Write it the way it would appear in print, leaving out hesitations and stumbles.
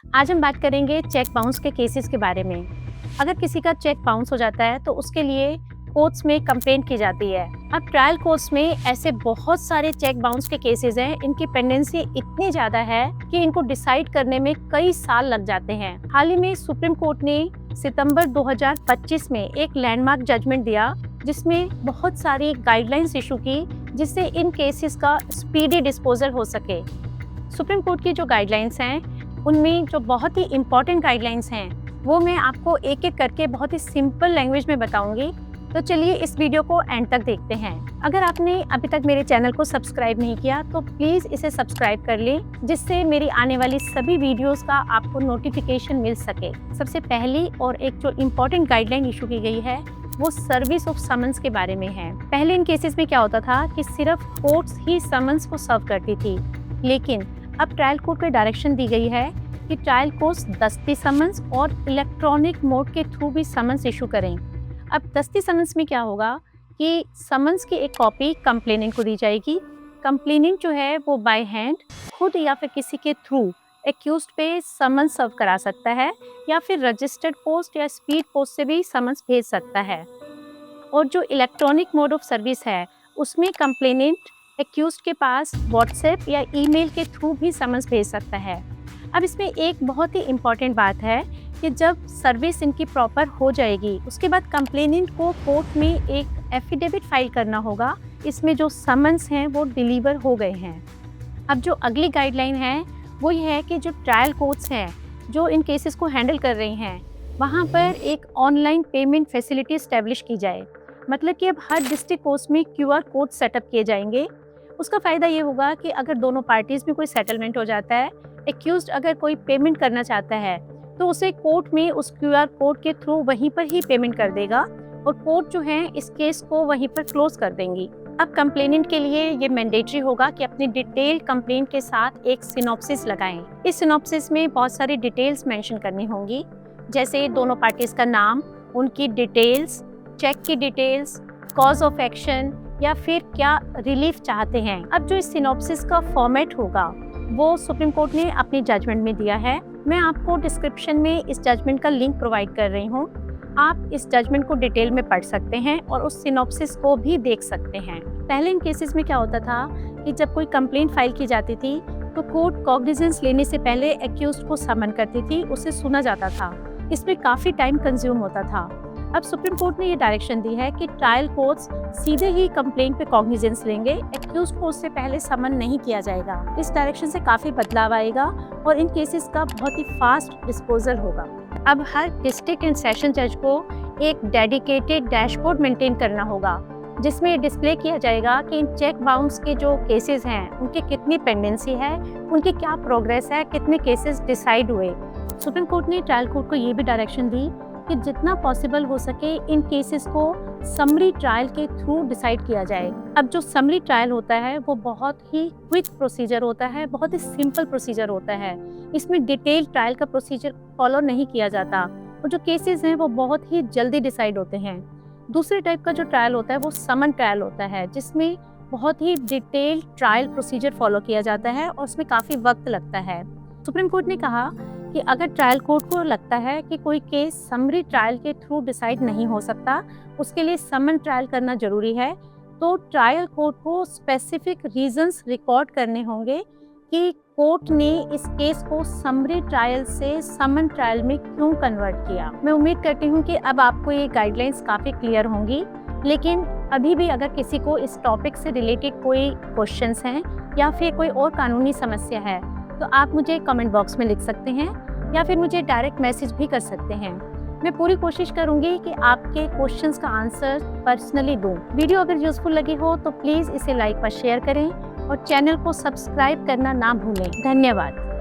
आज हम बात करेंगे चेक बाउंस के केसेस के बारे में। अगर किसी का चेक बाउंस हो जाता है तो उसके लिए कोर्ट्स में कंप्लेंट की जाती है। अब ट्रायल कोर्ट्स में ऐसे बहुत सारे चेक बाउंस के केसेस हैं, इनकी पेंडेंसी इतनी ज़्यादा है कि इनको डिसाइड करने में कई साल लग जाते हैं। हाल ही में सुप्रीम कोर्ट ने सितंबर 2025 में एक लैंडमार्क जजमेंट दिया, जिसमें बहुत सारी गाइडलाइंस इशू की, जिससे इन केसेस का स्पीडी डिस्पोजल हो सके। सुप्रीम कोर्ट की जो गाइडलाइंस हैं, उनमें जो बहुत ही इम्पॉर्टेंट गाइडलाइंस हैं, वो मैं आपको एक एक करके बहुत ही सिंपल लैंग्वेज में बताऊंगी। तो चलिए इस वीडियो को एंड तक देखते हैं। अगर आपने अभी तक मेरे चैनल को सब्सक्राइब नहीं किया तो प्लीज़ इसे सब्सक्राइब कर लें, जिससे मेरी आने वाली सभी वीडियोस का आपको नोटिफिकेशन मिल सके। सबसे पहली और एक जो इम्पॉर्टेंट गाइडलाइन इशू की गई है, वो सर्विस ऑफ समन्स के बारे में है। पहले इन केसेस में क्या होता था कि सिर्फ कोर्ट्स ही समन्स को सर्व करती थी, लेकिन अब ट्रायल कोर्ट को डायरेक्शन दी गई है कि ट्रायल कोर्ट्स दस्ती समन्स और इलेक्ट्रॉनिक मोड के थ्रू भी समन्स इशू करें। अब दस्ती समन्स में क्या होगा कि समन्स की एक कॉपी कंप्लेनेंट को दी जाएगी। कंप्लेनेंट जो है वो बाय हैंड खुद या फिर किसी के थ्रू एक्यूज्ड पे समन्स सर्व करा सकता है, या फिर रजिस्टर्ड पोस्ट या स्पीड पोस्ट से भी समन्स भेज सकता है। और जो इलेक्ट्रॉनिक मोड ऑफ सर्विस है, उसमें कंप्लेनेंट एक्यूज्ड के पास व्हाट्सएप या ईमेल के थ्रू भी समन्स भेज सकता है। अब इसमें एक बहुत ही इम्पॉर्टेंट बात है कि जब सर्विस इनकी प्रॉपर हो जाएगी, उसके बाद कंप्लेनेंट को कोर्ट में एक एफिडेविट फाइल करना होगा, इसमें जो समन्स हैं वो डिलीवर हो गए हैं। अब जो अगली गाइडलाइन है वो ये है कि जो ट्रायल कोर्ट्स हैं जो इन केसेस को हैंडल कर रही हैं, वहाँ पर एक ऑनलाइन पेमेंट फैसिलिटी इस्टेब्लिश की जाए। मतलब कि अब हर डिस्ट्रिक्ट कोर्ट्स में QR कोड सेटअप किए जाएंगे। उसका फ़ायदा ये होगा कि अगर दोनों पार्टीज़ में कोई सेटलमेंट हो जाता है, एक्यूज्ड अगर कोई पेमेंट करना चाहता है तो उसे कोर्ट में उस QR कोड के थ्रू वहीं पर ही पेमेंट कर देगा, और कोर्ट जो है इस केस को वहीं पर क्लोज कर देंगी। अब कंप्लेनेंट के लिए ये मैंडेटरी होगा कि अपनी डिटेल कंप्लेंट के साथ एक सिनॉप्सिस लगाएं। इस सिनॉप्सिस में बहुत सारी डिटेल्स मेंशन करनी होंगी, जैसे दोनों पार्टीज़ का नाम, उनकी डिटेल्स, चेक की डिटेल्स, कॉज ऑफ एक्शन, या फिर क्या रिलीफ चाहते हैं। अब जो इस सिनॉप्सिस का फॉर्मेट होगा वो सुप्रीम कोर्ट ने अपनी जजमेंट में दिया है। मैं आपको डिस्क्रिप्शन में इस जजमेंट का लिंक प्रोवाइड कर रही हूँ। आप इस जजमेंट को डिटेल में पढ़ सकते हैं और उस सिनॉप्सिस को भी देख सकते हैं। पहले इन केसेस में क्या होता था कि जब कोई कंप्लेंट फाइल की जाती थी तो कोर्ट कॉग्निजेंस लेने से पहले एक्यूज्ड को समन करती थी, उसे सुना जाता था। इसमें काफ़ी टाइम कंज्यूम होता था। अब सुप्रीम कोर्ट ने ये डायरेक्शन दी है कि ट्रायल कोर्ट्स सीधे ही कंप्लेंट पे कॉग्निजेंस लेंगे, एक्यूज्ड को उससे पहले समन नहीं किया जाएगा। इस डायरेक्शन से काफ़ी बदलाव आएगा और इन केसेस का बहुत ही फास्ट डिस्पोजल होगा। अब हर डिस्ट्रिक्ट एंड सेशन जज को एक डेडिकेटेड डैशबोर्ड मेंटेन करना होगा, जिसमें डिस्प्ले किया जाएगा कि इन चेक बाउंस के जो केसेस हैं उनकी कितनी पेंडेंसी है, उनकी क्या प्रोग्रेस है, कितने केसेस डिसाइड हुए। सुप्रीम कोर्ट ने ट्रायल कोर्ट को ये भी डायरेक्शन दी कि जितना पॉसिबल हो सके इन केसेस को समरी ट्रायल के थ्रू डिसाइड किया जाए। अब जो समरी ट्रायल होता है वो बहुत ही क्विक प्रोसीजर होता है, बहुत ही सिंपल प्रोसीजर होता है। इसमें डिटेल ट्रायल का प्रोसीजर फॉलो नहीं किया जाता, और जो केसेस हैं वो बहुत ही जल्दी डिसाइड होते हैं। दूसरे टाइप का जो ट्रायल होता है वो समन ट्रायल होता है, जिसमें बहुत ही डिटेल ट्रायल प्रोसीजर फॉलो किया जाता है और उसमें काफ़ी वक्त लगता है। सुप्रीम कोर्ट ने कहा कि अगर ट्रायल कोर्ट को लगता है कि कोई केस समरी ट्रायल के थ्रू डिसाइड नहीं हो सकता, उसके लिए समन ट्रायल करना जरूरी है, तो ट्रायल कोर्ट को स्पेसिफिक रीजंस रिकॉर्ड करने होंगे कि कोर्ट ने इस केस को समरी ट्रायल से समन ट्रायल में क्यों कन्वर्ट किया। मैं उम्मीद करती हूँ कि अब आपको ये गाइडलाइंस काफ़ी क्लियर होंगी, लेकिन अभी भी अगर किसी को इस टॉपिक से रिलेटेड कोई क्वेश्चंस हैं या फिर कोई और कानूनी समस्या है तो आप मुझे कमेंट बॉक्स में लिख सकते हैं, या फिर मुझे डायरेक्ट मैसेज भी कर सकते हैं। मैं पूरी कोशिश करूंगी कि आपके क्वेश्चंस का आंसर पर्सनली दूं। वीडियो अगर यूजफुल लगी हो तो प्लीज़ इसे लाइक व शेयर करें और चैनल को सब्सक्राइब करना ना भूलें। धन्यवाद।